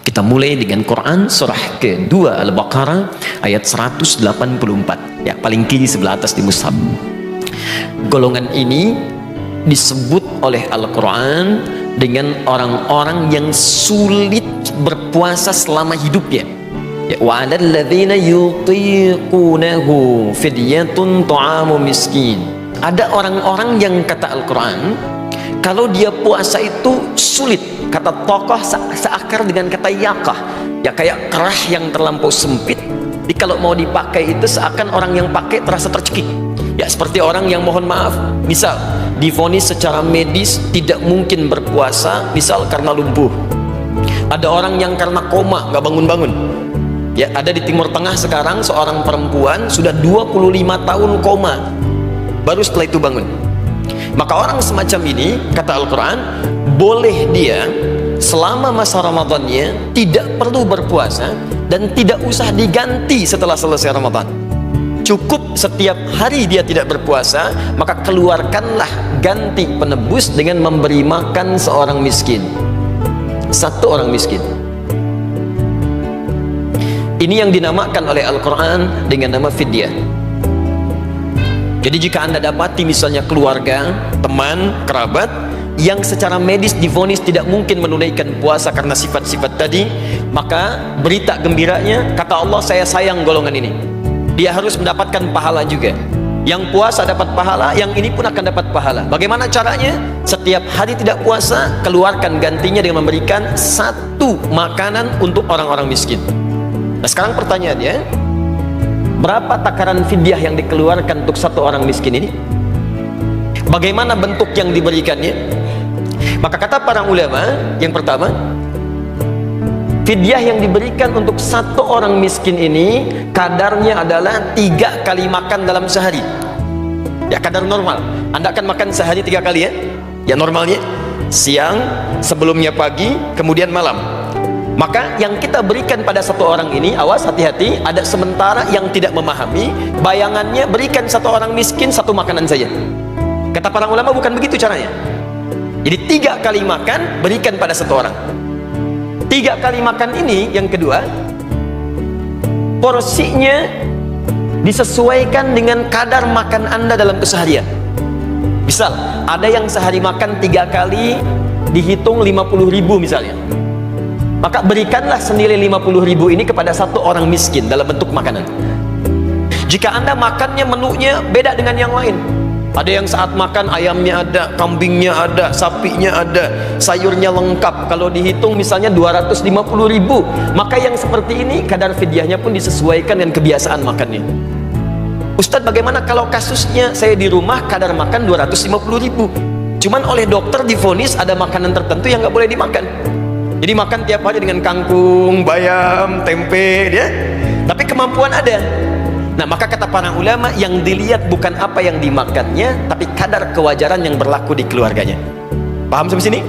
Kita mulai dengan Quran surah kedua Al-Baqarah ayat 184. Ya, paling kiri sebelah atas di mushaf. Golongan ini disebut oleh Al-Quran dengan orang-orang yang sulit berpuasa selama hidupnya. Ya, wa 'alal ladzina yutiqunahu fidyatun ta'amu miskin. Ada orang-orang yang kata Al-Quran, kalau dia puasa itu sulit. Kata tokoh seakar dengan kata yakah, ya kayak kerah yang terlampau sempit. Jadi kalau mau dipakai itu seakan orang yang pakai terasa tercekik. Ya seperti orang yang mohon maaf, misal divonis secara medis tidak mungkin berpuasa, misal karena lumpuh. Ada orang yang karena koma nggak bangun-bangun. Ya ada di Timur Tengah sekarang seorang perempuan sudah 25 tahun koma, baru setelah itu bangun. Maka orang semacam ini kata Al-Quran, boleh dia selama masa Ramadannya tidak perlu berpuasa dan tidak usah diganti setelah selesai Ramadan. Cukup setiap hari dia tidak berpuasa, maka keluarkanlah ganti penebus dengan memberi makan seorang miskin, satu orang miskin. Ini yang dinamakan oleh Al-Quran dengan nama fidyah. Jadi jika Anda dapati misalnya keluarga, teman, kerabat yang secara medis divonis tidak mungkin menunaikan puasa karena sifat-sifat tadi, maka berita gembiranya, kata Allah, saya sayang golongan ini. Dia harus mendapatkan pahala juga. Yang puasa dapat pahala, yang ini pun akan dapat pahala. Bagaimana caranya? Setiap hari tidak puasa, keluarkan gantinya dengan memberikan satu makanan untuk orang-orang miskin. Nah sekarang pertanyaannya, berapa takaran fidyah yang dikeluarkan untuk satu orang miskin ini? Bagaimana bentuk yang diberikannya? Maka kata para ulama, yang pertama, fidyah yang diberikan untuk satu orang miskin ini kadarnya adalah 3 kali makan dalam sehari. Ya kadar normal. Anda akan makan sehari 3 kali ya? Ya normalnya siang, sebelumnya pagi, kemudian malam. Maka yang kita berikan pada satu orang ini, awas hati-hati, ada sementara yang tidak memahami, bayangannya berikan satu orang miskin satu makanan saja. Kata para ulama bukan begitu caranya. Jadi 3 kali makan berikan pada satu orang. 3 kali makan ini yang kedua, porsinya disesuaikan dengan kadar makan Anda dalam keseharian. Misal ada yang sehari makan 3 kali dihitung 50.000 misalnya, maka berikanlah senilai 50.000 ini kepada satu orang miskin dalam bentuk makanan. Jika Anda makannya menunya beda dengan yang lain, ada yang saat makan ayamnya ada, kambingnya ada, sapinya ada, sayurnya lengkap, kalau dihitung misalnya 250.000, maka yang seperti ini kadar fidyahnya pun disesuaikan dengan kebiasaan makannya. Ustadz, bagaimana kalau kasusnya saya di rumah kadar makan 250.000, cuman oleh dokter divonis ada makanan tertentu yang nggak boleh dimakan. Jadi makan tiap hari dengan kangkung, bayam, tempe, ya. Tapi kemampuan ada. Nah, maka kata para ulama, yang dilihat bukan apa yang dimakannya, tapi kadar kewajaran yang berlaku di keluarganya. Paham sampai sini?